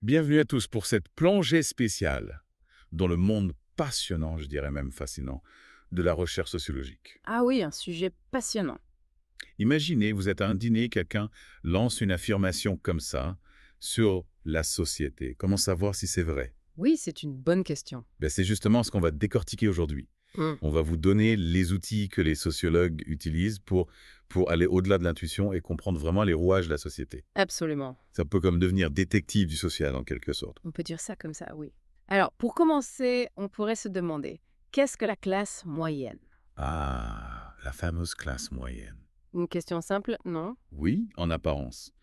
Bienvenue à tous pour cette plongée spéciale dans le monde passionnant, je dirais même fascinant, de la recherche sociologique. Ah oui, un sujet passionnant. Imaginez, vous êtes à un dîner, quelqu'un lance une affirmation comme ça sur la société. Comment savoir si c'est vrai? Oui, c'est une bonne question. C'est justement ce qu'on va décortiquer aujourd'hui. Hmm. On va vous donner les outils que les sociologues utilisent pour aller au-delà de l'intuition et comprendre vraiment les rouages de la société. Absolument. C'est un peu comme devenir détective du social en quelque sorte. On peut dire ça comme ça, oui. Alors, pour commencer, on pourrait se demander, qu'est-ce que la classe moyenne? Ah, la fameuse classe moyenne. Une question simple, non? Oui, en apparence.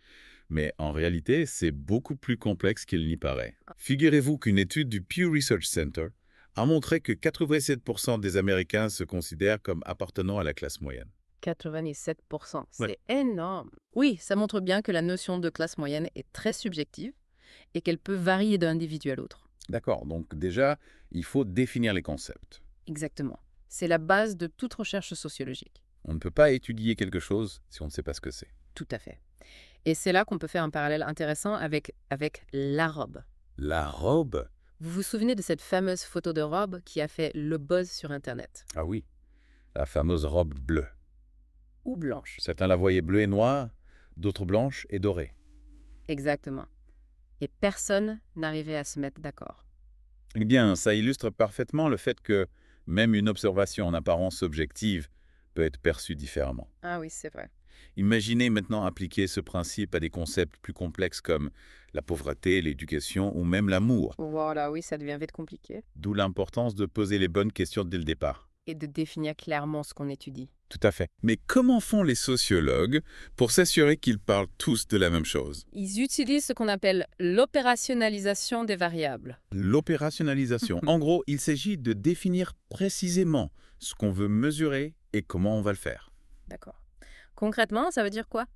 Mais en réalité, c'est beaucoup plus complexe qu'il n'y paraît. Figurez-vous qu'une étude du Pew Research Center a montré que 87% des Américains se considèrent comme appartenant à la classe moyenne. 97%, Ouais. c'est énorme. Oui, ça montre bien que la notion de classe moyenne est très subjective et qu'elle peut varier d'un individu à l'autre. D'accord, donc déjà, il faut définir les concepts. Exactement. C'est la base de toute recherche sociologique. On ne peut pas étudier quelque chose si on ne sait pas ce que c'est. Tout à fait. Et c'est là qu'on peut faire un parallèle intéressant avec la robe. La robe? Vous vous souvenez de cette fameuse photo de robe qui a fait le buzz sur Internet? Ah oui, la fameuse robe bleue. Ou blanche. Certains la voyaient bleue et noire, d'autres blanches et dorées. Exactement. Et personne n'arrivait à se mettre d'accord. Eh bien, ça illustre parfaitement le fait que même une observation en apparence objective peut être perçue différemment. Ah oui, c'est vrai. Imaginez maintenant appliquer ce principe à des concepts plus complexes comme la pauvreté, l'éducation ou même l'amour, Voilà, oui, ça devient vite compliqué. d'où l'importance de poser les bonnes questions dès le départ. Et de définir clairement ce qu'on étudie. Tout à fait. Mais comment font les sociologues pour s'assurer qu'ils parlent tous de la même chose? Ils utilisent ce qu'on appelle l'opérationnalisation des variables. L'opérationnalisation. En gros, il s'agit de définir précisément ce qu'on veut mesurer et comment on va le faire. D'accord. Concrètement, ça veut dire quoi?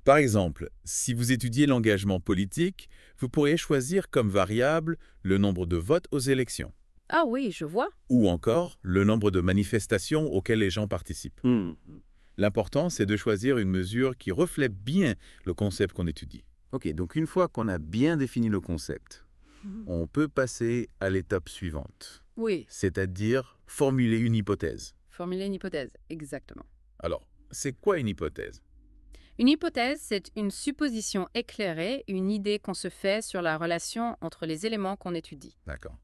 Par exemple, si vous étudiez l'engagement politique, vous pourriez choisir comme variable le nombre de votes aux élections, Ah oui, je vois. ou encore le nombre de manifestations auxquelles les gens participent. L'important, c'est de choisir une mesure qui reflète bien le concept qu'on étudie. Ok, donc une fois qu'on a bien défini le concept, on peut passer à l'étape suivante, Oui, c'est-à-dire formuler une hypothèse. formuler une hypothèse, exactement. Alors, c'est quoi une hypothèse? Une hypothèse, c'est une supposition éclairée, une idée qu'on se fait sur la relation entre les éléments qu'on étudie. D'accord.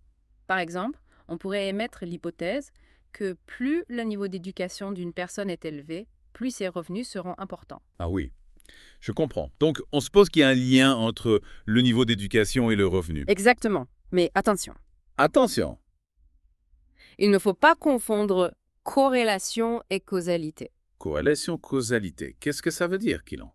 Par exemple, on pourrait émettre l'hypothèse que plus le niveau d'éducation d'une personne est élevé, plus ses revenus seront importants. Ah oui, je comprends. Donc, on suppose qu'il y a un lien entre le niveau d'éducation et le revenu. Exactement. Mais attention, Attention, il ne faut pas confondre corrélation et causalité. corrélation-causalité. Qu'est-ce que ça veut dire, Kylan?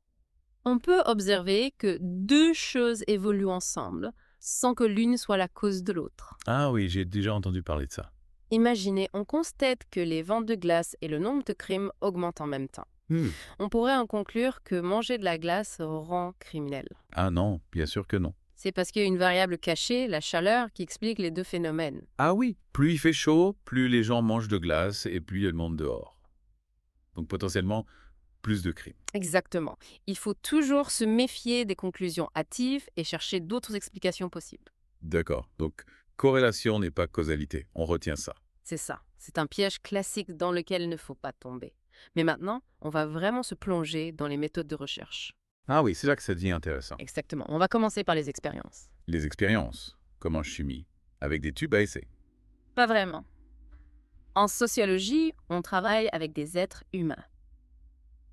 On peut observer que deux choses évoluent ensemble sans que l'une soit la cause de l'autre. Ah oui, j'ai déjà entendu parler de ça. Imaginez, on constate que les ventes de glace et le nombre de crimes augmentent en même temps. On pourrait en conclure que manger de la glace rend criminel. Ah non, bien sûr que non. C'est parce qu'il y a une variable cachée, la chaleur, qui explique les deux phénomènes. Ah oui, plus il fait chaud, plus les gens mangent de glace et plus il y a le monde dehors. Donc potentiellement, plus de crimes. Exactement. Il faut toujours se méfier des conclusions hâtives et chercher d'autres explications possibles. D'accord. Donc, corrélation n'est pas causalité. On retient ça. C'est ça. C'est un piège classique dans lequel il ne faut pas tomber. Mais maintenant, on va vraiment se plonger dans les méthodes de recherche. Ah oui, c'est là que ça devient intéressant. Exactement. On va commencer par les expériences. Les expériences, comme en chimie, avec des tubes à essai. Pas vraiment. En sociologie, on travaille avec des êtres humains.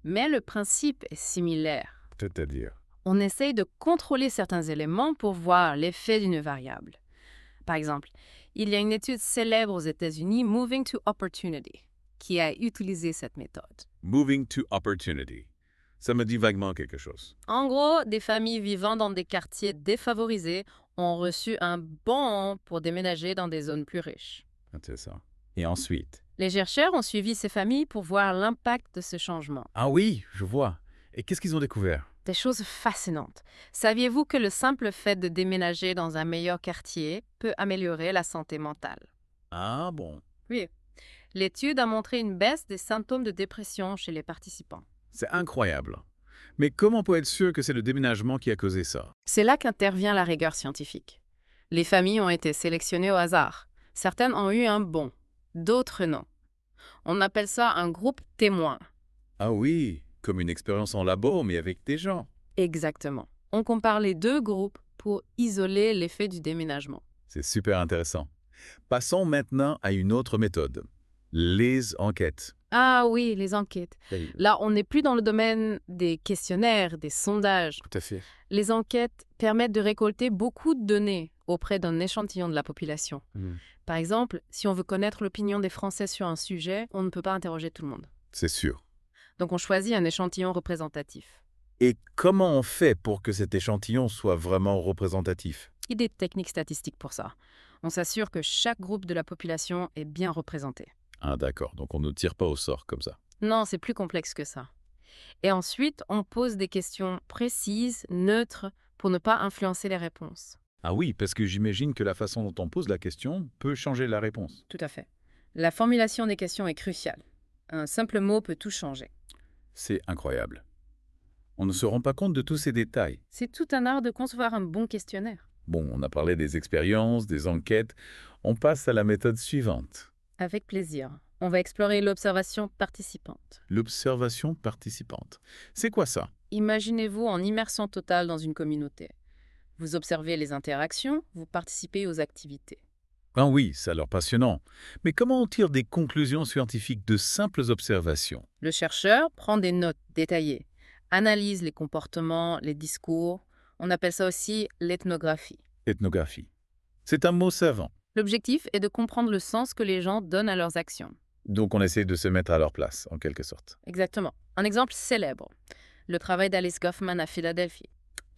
Mais le principe est similaire. C'est-à-dire? On essaye de contrôler certains éléments pour voir l'effet d'une variable. Par exemple, il y a une étude célèbre aux États-Unis, Moving to Opportunity, qui a utilisé cette méthode. Moving to opportunity. Ça me dit vaguement quelque chose. En gros, des familles vivant dans des quartiers défavorisés ont reçu un bon pour déménager dans des zones plus riches. Intéressant. Et ensuite? Les chercheurs ont suivi ces familles pour voir l'impact de ce changement. Ah oui, je vois. Et qu'est-ce qu'ils ont découvert? Des choses fascinantes. Saviez-vous que le simple fait de déménager dans un meilleur quartier peut améliorer la santé mentale? Ah bon. Oui. L'étude a montré une baisse des symptômes de dépression chez les participants. C'est incroyable. Mais comment peut être sûr que c'est le déménagement qui a causé ça? C'est là qu'intervient la rigueur scientifique. Les familles ont été sélectionnées au hasard. Certaines ont eu un bon, d'autres non. On appelle ça un groupe témoin. Ah oui, comme une expérience en labo, mais avec des gens. Exactement. On compare les deux groupes pour isoler l'effet du déménagement. C'est super intéressant. Passons maintenant à une autre méthode. Les enquêtes. Ah oui, les enquêtes. Là, on n'est plus dans le domaine des questionnaires, des sondages. Tout à fait. Les enquêtes permettent de récolter beaucoup de données auprès d'un échantillon de la population. Par exemple, si on veut connaître l'opinion des Français sur un sujet, on ne peut pas interroger tout le monde. C'est sûr. Donc on choisit un échantillon représentatif. Et comment on fait pour que cet échantillon soit vraiment représentatif? Il y a des techniques statistiques pour ça. On s'assure que chaque groupe de la population est bien représenté. Ah d'accord, donc on ne tire pas au sort comme ça. Non, c'est plus complexe que ça. Et ensuite, on pose des questions précises, neutres, pour ne pas influencer les réponses. Ah oui, parce que j'imagine que la façon dont on pose la question peut changer la réponse. Tout à fait. La formulation des questions est cruciale. Un simple mot peut tout changer. C'est incroyable. On ne se rend pas compte de tous ces détails. C'est tout un art de concevoir un bon questionnaire. Bon, on a parlé des expériences, des enquêtes. On passe à la méthode suivante. Avec plaisir. On va explorer l'observation participante. L'observation participante. C'est quoi ça? Imaginez-vous en immersion totale dans une communauté. Vous observez les interactions, vous participez aux activités. Ah oui, ça a l'air passionnant. Mais comment on tire des conclusions scientifiques de simples observations? Le chercheur prend des notes détaillées, analyse les comportements, les discours. On appelle ça aussi l'ethnographie. Ethnographie. C'est un mot savant. L'objectif est de comprendre le sens que les gens donnent à leurs actions. Donc on essaie de se mettre à leur place, en quelque sorte. Exactement. Un exemple célèbre, le travail d'Alice Goffman à Philadelphie.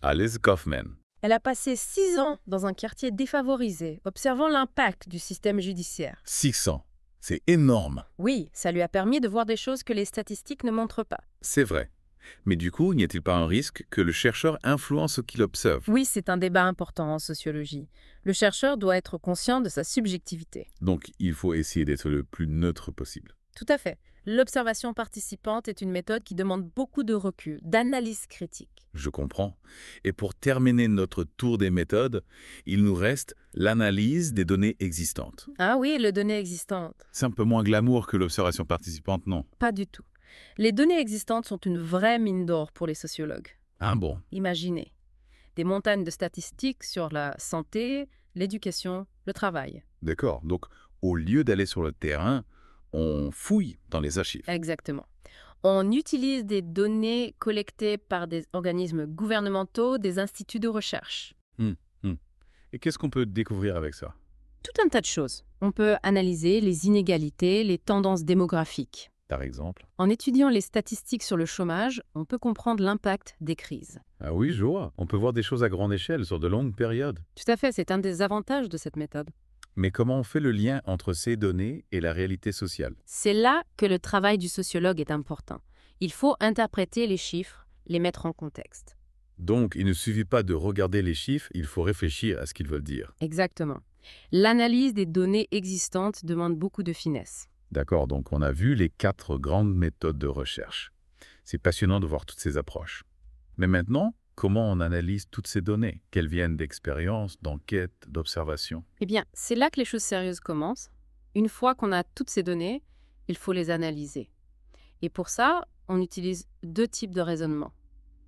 Alice Goffman. Elle a passé 6 ans dans un quartier défavorisé, observant l'impact du système judiciaire. 600. C'est énorme. Oui, ça lui a permis de voir des choses que les statistiques ne montrent pas. C'est vrai. Mais du coup, n'y a-t-il pas un risque que le chercheur influence ce qu'il observe? Oui, c'est un débat important en sociologie. Le chercheur doit être conscient de sa subjectivité. Donc il faut essayer d'être le plus neutre possible. Tout à fait. L'observation participante est une méthode qui demande beaucoup de recul, d'analyse critique. Je comprends. Et pour terminer notre tour des méthodes, il nous reste l'analyse des données existantes. Ah oui, les données existantes. C'est un peu moins glamour que l'observation participante, non? Pas du tout. Les données existantes sont une vraie mine d'or pour les sociologues. Ah bon? Imaginez des montagnes de statistiques sur la santé, l'éducation, le travail. D'accord. Donc, au lieu d'aller sur le terrain, on fouille dans les archives. Exactement. On utilise des données collectées par des organismes gouvernementaux, des instituts de recherche. Et qu'est-ce qu'on peut découvrir avec ça? Tout un tas de choses. On peut analyser les inégalités, les tendances démographiques. Par exemple? En étudiant les statistiques sur le chômage, on peut comprendre l'impact des crises. Ah oui, je vois. On peut voir des choses à grande échelle sur de longues périodes. Tout à fait, c'est un des avantages de cette méthode. Mais comment on fait le lien entre ces données et la réalité sociale? C'est là que le travail du sociologue est important. Il faut interpréter les chiffres, les mettre en contexte. Donc, il ne suffit pas de regarder les chiffres, il faut réfléchir à ce qu'ils veulent dire. Exactement. L'analyse des données existantes demande beaucoup de finesse. D'accord, donc on a vu les 4 grandes méthodes de recherche. C'est passionnant de voir toutes ces approches. Mais maintenant, comment on analyse toutes ces données, qu'elles viennent d'expériences, d'enquêtes, d'observations? Eh bien, c'est là que les choses sérieuses commencent. Une fois qu'on a toutes ces données, il faut les analyser. Et pour ça, on utilise 2 types de raisonnement,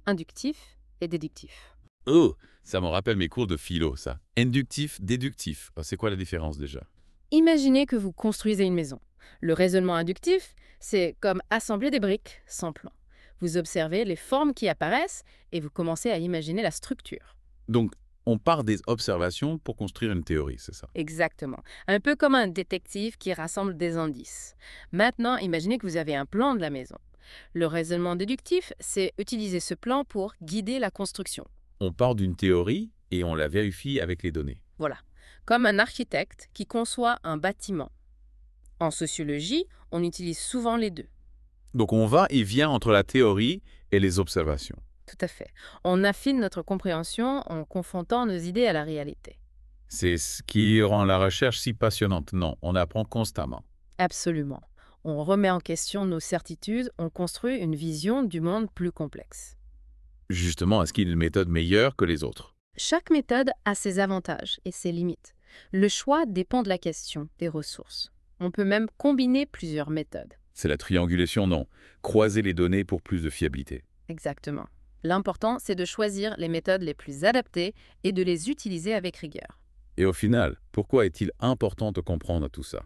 inductif et déductif. Oh, ça me rappelle mes cours de philo, ça. Inductif, déductif. C'est quoi la différence déjà? Imaginez que vous construisez une maison. Le raisonnement inductif, c'est comme assembler des briques sans plan. Vous observez les formes qui apparaissent et vous commencez à imaginer la structure. Donc, on part des observations pour construire une théorie, c'est ça? Exactement. Un peu comme un détective qui rassemble des indices. Maintenant, imaginez que vous avez un plan de la maison. Le raisonnement déductif, c'est utiliser ce plan pour guider la construction. On part d'une théorie et on la vérifie avec les données. Voilà. Comme un architecte qui conçoit un bâtiment. En sociologie, on utilise souvent les deux. Donc on va et vient entre la théorie et les observations. Tout à fait. On affine notre compréhension en confrontant nos idées à la réalité. C'est ce qui rend la recherche si passionnante. Non, on apprend constamment. Absolument. On remet en question nos certitudes, on construit une vision du monde plus complexe. Justement, est-ce qu'il y a une méthode meilleure que les autres? Chaque méthode a ses avantages et ses limites. Le choix dépend de la question, des ressources. On peut même combiner plusieurs méthodes. C'est la triangulation, non. Croiser les données pour plus de fiabilité. Exactement. L'important, c'est de choisir les méthodes les plus adaptées et de les utiliser avec rigueur. Et au final, pourquoi est-il important de comprendre tout ça?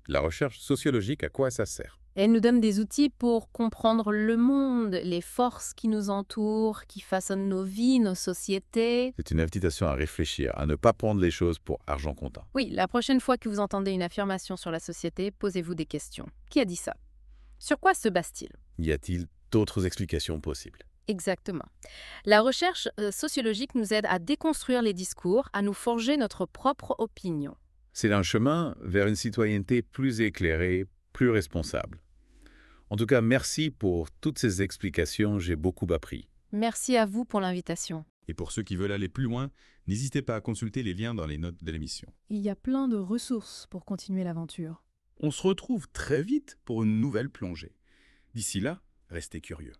La recherche sociologique, à quoi ça sert? Elle nous donne des outils pour comprendre le monde, les forces qui nous entourent, qui façonnent nos vies, nos sociétés. C'est une invitation à réfléchir, à ne pas prendre les choses pour argent comptant. Oui, la prochaine fois que vous entendez une affirmation sur la société, posez-vous des questions. Qui a dit ça? Sur quoi se base-t-il? Y a-t-il d'autres explications possibles? Exactement. La recherche sociologique nous aide à déconstruire les discours, à nous forger notre propre opinion. C'est un chemin vers une citoyenneté plus éclairée, plus responsable. En tout cas, merci pour toutes ces explications, j'ai beaucoup appris. Merci à vous pour l'invitation. Et pour ceux qui veulent aller plus loin, n'hésitez pas à consulter les liens dans les notes de l'émission. Il y a plein de ressources pour continuer l'aventure. On se retrouve très vite pour une nouvelle plongée. D'ici là, restez curieux.